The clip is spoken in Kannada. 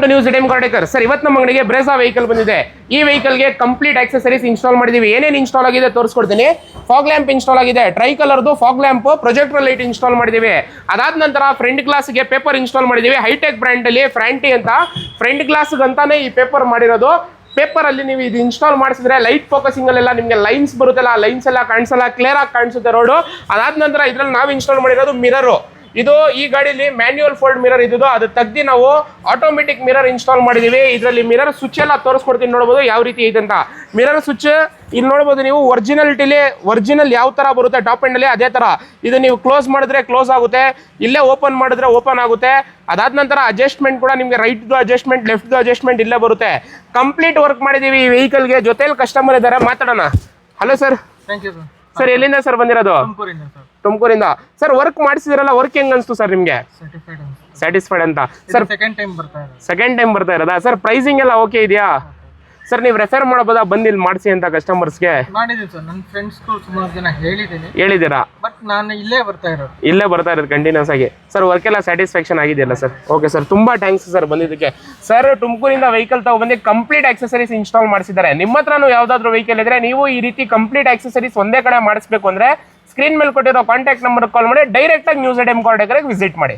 To news ZM Kardekar. Sir ಇವತ್ತು ನಮ್ಮ ಅಂಗಡಿಗೆ ಬ್ರೇಸಾ ವೆಹಿಕಲ್ ಬಂದಿದೆ. ಈ ವೆಹಿಕಲ್ಗೆ ಕಂಪ್ಲೀಟ್ ಆಕ್ಸೆಸರೀಸ್ ಇನ್ಸ್ಟಾಲ್ ಮಾಡಿದೀವಿ. ಏನೇನು ಇನ್ಸ್ಟಾಲ್ ಆಗಿದೆ ತೋರಿಸ್ಕೊಡ್ತೀನಿ. ಫಾಗ್ ಲ್ಯಾಂಪ್ ಇನ್ಸ್ಟಾಲ್ ಆಗಿದೆ, ಟ್ರೈ ಕಲರ್ದು fog lamp, projector light install ಮಾಡಿದೀವಿ. ಅದಾದ ನಂತರ ಫ್ರಂಟ್ ಗ್ಲಾಸ್ಗೆ ಪೇಪರ್ ಇನ್ಸ್ಟಾಲ್ ಮಾಡಿದೀವಿ. ಹೈಟೆಕ್ ಬ್ರ್ಯಾಂಡ್ ಅಲ್ಲಿ ಫ್ರಾಂಟಿ ಅಂತ ಫ್ರಂಟ್ ಗ್ಲಾಸ್ ಅಂತಾನೆ ಈ ಪೇಪರ್ ಮಾಡಿರೋದು. ಪೇಪರ್ ಅಲ್ಲಿ ನೀವು ಇದು ಇನ್ಸ್ಟಾಲ್ ಮಾಡಿಸಿದ್ರೆ ಲೈಟ್ ಫೋಕಸಿಂಗ್ ಅಲ್ಲೆಲ್ಲ ನಿಮಗೆ ಲೈನ್ಸ್ ಬರುತ್ತಲ್ಲ, ಲೈನ್ಸ್ ಎಲ್ಲ ಕಾಣಿಸಲ್ಲ, ಕ್ಲಿಯರ್ ಆಗಿ ಕಾಣಿಸುತ್ತೆ ರೋಡು. ಅದಾದ ನಂತರ ಇದ್ರಲ್ಲಿ ನಾವು ಇನ್ಸ್ಟಾಲ್ ಮಾಡಿರೋದು ಮಿರರ್. ಇದು ಈ ಗಾಡಿಯಲ್ಲಿ ಮ್ಯಾನ್ಯುಯಲ್ ಫೋಲ್ಡ್ ಮಿರರ್ ಇದ್ದು, ಅದು ತೆಗ್ದು ನಾವು ಆಟೋಮೆಟಿಕ್ ಮಿರರ್ ಇನ್ಸ್ಟಾಲ್ ಮಾಡಿದೀವಿ. ಇದರಲ್ಲಿ ಮಿರರ್ ಸ್ವಿಚ್ ಎಲ್ಲ ತೋರಿಸ್ಕೊಡ್ತೀನಿ, ನೋಡಬಹುದು ಯಾವ ರೀತಿ ಇದೆ ಅಂತ. ಮಿರರ್ ಸ್ವಿಚ್ ಇಲ್ಲಿ ನೋಡಬಹುದು ನೀವು. ಒರಿಜಿನಲ್ ಯಾವ ತರ ಬರುತ್ತೆ ಟಾಪ್ ಎಂಡ್ ಅಲ್ಲಿ ಅದೇ ತರ. ಇದು ನೀವು ಕ್ಲೋಸ್ ಮಾಡಿದ್ರೆ ಕ್ಲೋಸ್ ಆಗುತ್ತೆ, ಇಲ್ಲೇ ಓಪನ್ ಮಾಡಿದ್ರೆ ಓಪನ್ ಆಗುತ್ತೆ. ಅದಾದ ನಂತರ ಅಡ್ಜಸ್ಟ್ಮೆಂಟ್ ಕೂಡ ನಿಮಗೆ ರೈಟ್ ಅಡ್ಜಸ್ಟ್ಮೆಂಟ್, ಲೆಫ್ಟ್ ಅಡ್ಜಸ್ಟ್ಮೆಂಟ್ ಇಲ್ಲೇ ಬರುತ್ತೆ. ಕಂಪ್ಲೀಟ್ ವರ್ಕ್ ಮಾಡಿದೀವಿ ಈ ವೆಹಿಕಲ್ಗೆ. ಜೊತೆಲಿ ಕಸ್ಟಮರ್ ಇದ್ದಾರೆ, ಮಾತಾಡೋಣ. Hello sir. Thank you sir. Sir ಎಲ್ಲಿಂದ ಸರ್ ಬಂದಿರೋದು? ತುಮಕೂರಿಂದ. ಸರ್ ವರ್ಕ್ ಮಾಡಿಸಿದ್ರಲ್ಲ, ವರ್ಕ್ ಹೆಂಗ್ ಅನ್ಸ್ತು ಸರ್ ನಿಮ್ಗೆ? ಸ್ಯಾಟಿಸ್ಫೈಡ್ ಅಂತ ಸರ್. ಸೆಕೆಂಡ್ ಟೈಮ್ ಬರ್ತಾ ಇರೋದಾ ಸರ್? ಪ್ರೈಸಿಂಗ್ ಎಲ್ಲ ಓಕೆ ಇದೆಯಾ ಸರ್? ನೀವು ರೆಫರ್ ಮಾಡಬಹುದಾ ಬಂದು ಇಲ್ಲಿ ಮಾಡಿಸಿ ಅಂತ ಕಸ್ಟಮರ್ಸ್ಗೆ? ಮಾಡಿದೀನಿ ಸರ್, ನನ್ನ ಫ್ರೆಂಡ್ಸ್ಗೂ ಸುಮಾರು ಜನ ಹೇಳಿದ್ದೀರಾ? ಬಟ್ ನಾನು ಇಲ್ಲೇ ಬರ್ತಾ ಇರೋದು ಕಂಟಿನ್ಯೂಸ್ ಆಗಿ. ಸರ್ ವರ್ಕ್ ಎಲ್ಲ ಸ್ಯಾಟಿಸ್ಫ್ಯಾಕ್ಷನ್ ಆಗಿದೆಯಲ್ಲ ಸರ್? ಓಕೆ ಸರ್, ತುಂಬಾ ಥ್ಯಾಂಕ್ಸ್ ಸರ್ ಬಂದಿದ್ದಕ್ಕೆ. ಸರ್ ತುಮಕೂರಿಂದ ವೆಹಿಕಲ್ ತಗೊಬಂದು ಕಂಪ್ಲೀಟ್ ಆಕ್ಸೆಸರೀಸ್ ಇನ್ಸ್ಟಾಲ್ ಮಾಡಿಸಿದ್ದಾರೆ. ನಿಮ್ಮ ಹತ್ರನೂ ಯಾವ್ದಾದ್ರು ವೆಹಿಕಲ್ ಇದ್ರೆ ನೀವು ಈ ರೀತಿ ಕಂಪ್ಲೀಟ್ ಆಕ್ಸೆಸರೀಸ್ ಒಂದೇ ಕಡೆ ಮಾಡಿಸ್ಬೇಕು ಅಂದ್ರೆ ಸ್ಕ್ರೀನ್ ಮೇಲೆ ಕೊಟ್ಟಿರೋ ಕಾಂಟ್ಯಾಕ್ಟ್ ನಂಬರ್ ಕಾಲ್ ಮಾಡಿ, ಡೈರೆಕ್ಟ್ ಆಗಿ ನ್ಯೂಸ್ ZM ಕಾರ್ಡೇಕರ್ಗೆ ವಿಸಿಟ್ ಮಾಡಿ.